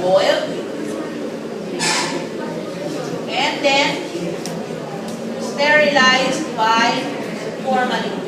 boiled, and then sterilized by formalin.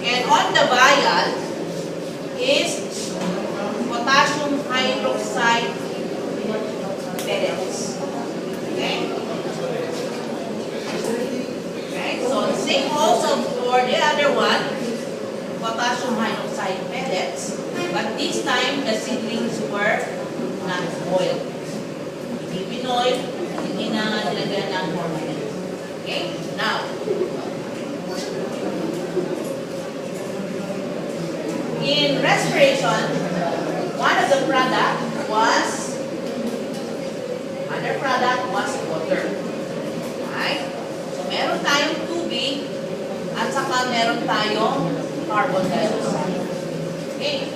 And on the vial is potassium hydroxide pellets. Okay? Okay, so same also for the other one, potassium hydroxide pellets, but this time the seedlings were not boiled. Hindi pinoil, hindi na nilagyan ng formalin. Okay? Now, in respiration, one of the product was water. Right? So, meron tayong tubig at saka meron tayong carbon dioxide. Okay?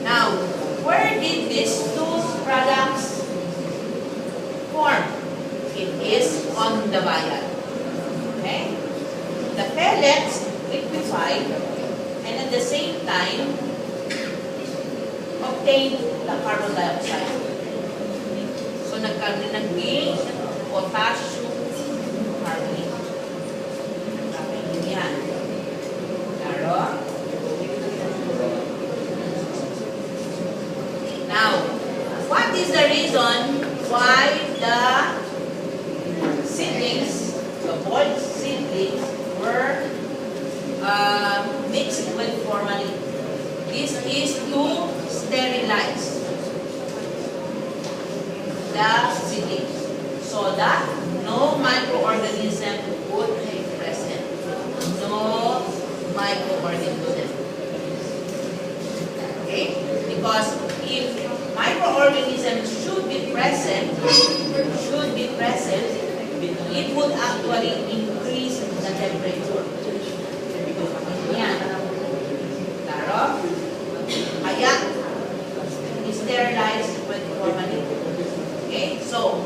Now, where did these two products form? It is on the vial. Okay? The pellets liquefied and at the same time obtained the carbon dioxide. So, naging potassium carbonate. Yan. Claro? Now, what is the reason why the seedlings, the boiled seedlings, were mixed with formalin? This is to sterilize the seedlings so that no microorganism would be present. No microorganism. Okay? Because if microorganisms should be present, it would actually increase the temperature. Yan. Claro? Kaya, sterilized with formalin. Okay? So,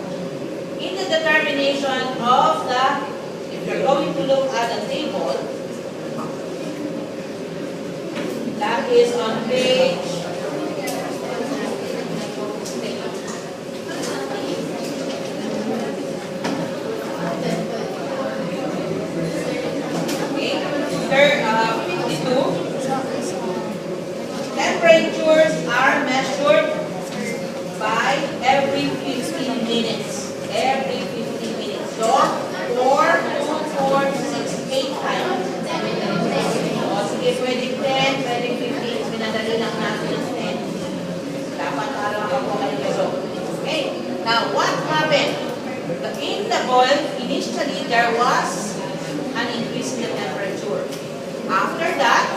in the determination of the, if you're going to look at the table, that is on page 52. Temperatures are measured by every 15 minutes. Every 15 minutes. So, 4, 2, 4, 6, 8 times. O, sige, pwede 10, pwede 15. Pinadali lang natin 10. Dapat araw ako kayo. Okay. Now, what happened? In the boil, initially, there was an increase in the temperature. After that,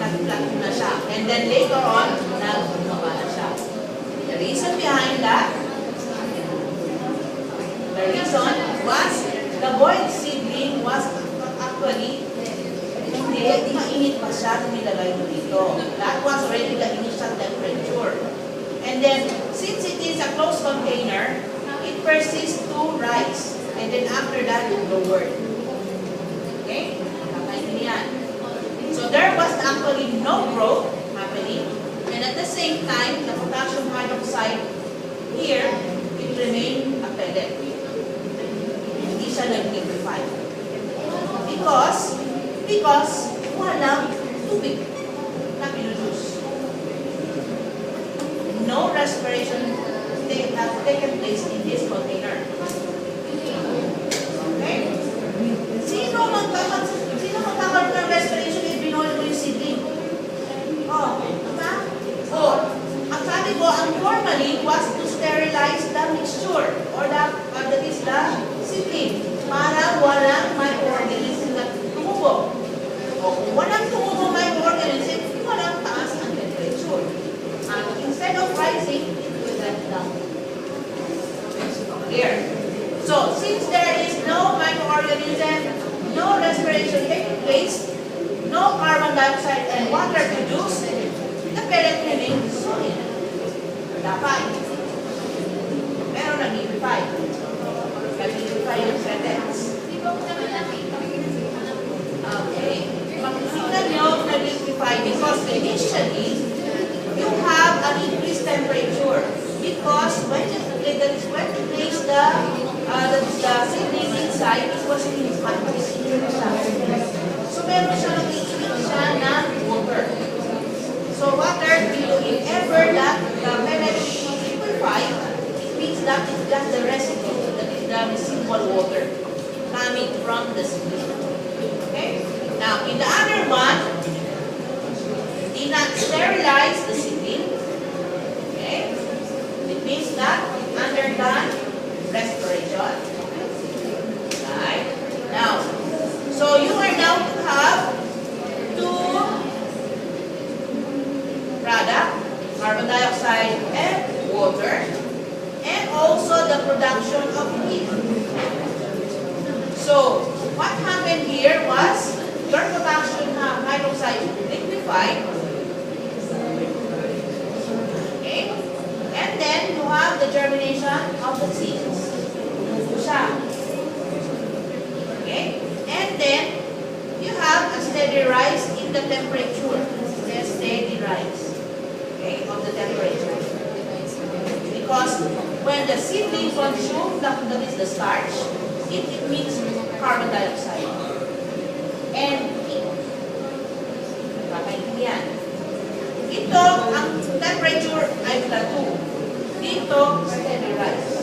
nag-flat na siya. And then later on, nag-bumaba na siya. The reason behind that, the reason was the boiled seedling was actually hindi mainit pa siya nung nilagay mo dito. That was already the initial temperature. And then, since it is a closed container, it persists to rise. And then after that, it lowered. Okay? So there was actually no growth happening, and at the same time, the potassium hydroxide here, it remained a pellet. Hindi siya nag-liquefy. Because walang tubig na pinuduce. No respiration has taken place in this container. Okay? Sino magkakaroon ng respiration if binoil mo yung seedling? Oh, diba? Oh, ang sabi ko, ang formalin was to sterilize the mixture or that is the seedling para walang microorganism na tumubo. O kung walang tumubo microorganism, walang taas ang temperature. And instead of rising, it will let down. Here. So, since there is no microorganism, no respiration taking place, no carbon dioxide and water produced, the pellet remains solid. Dapat. Pero nag-liquefy. Nag-liquefy yung pellets. Okay. Pag-tingnan niyo initially, you have an increased temperature because when you place the seedling inside, it was in hot. So meron siya nag-i-heat siya ng water. So water, if ever that the pellet is liquefied, it means that it's just the residue, that is the residual water coming from the seedling. Okay? Now, in the other one, did not sterilize the seedling. Okay? It means that it undergone respiration. Right? Now, so you are now to have two products, carbon dioxide and water, and also the production of heat. So, what happened here was your production of hydroxide liquefied. Okay? And then you have the germination of the seeds. Okay? And then you have a steady rise in the temperature. A steady rise, okay, of the temperature. Because when the seedling consumes, that is the starch, it emits carbon dioxide. And kakaintindihan. Ito, ang temperature ay plateau. Dito, steady rise.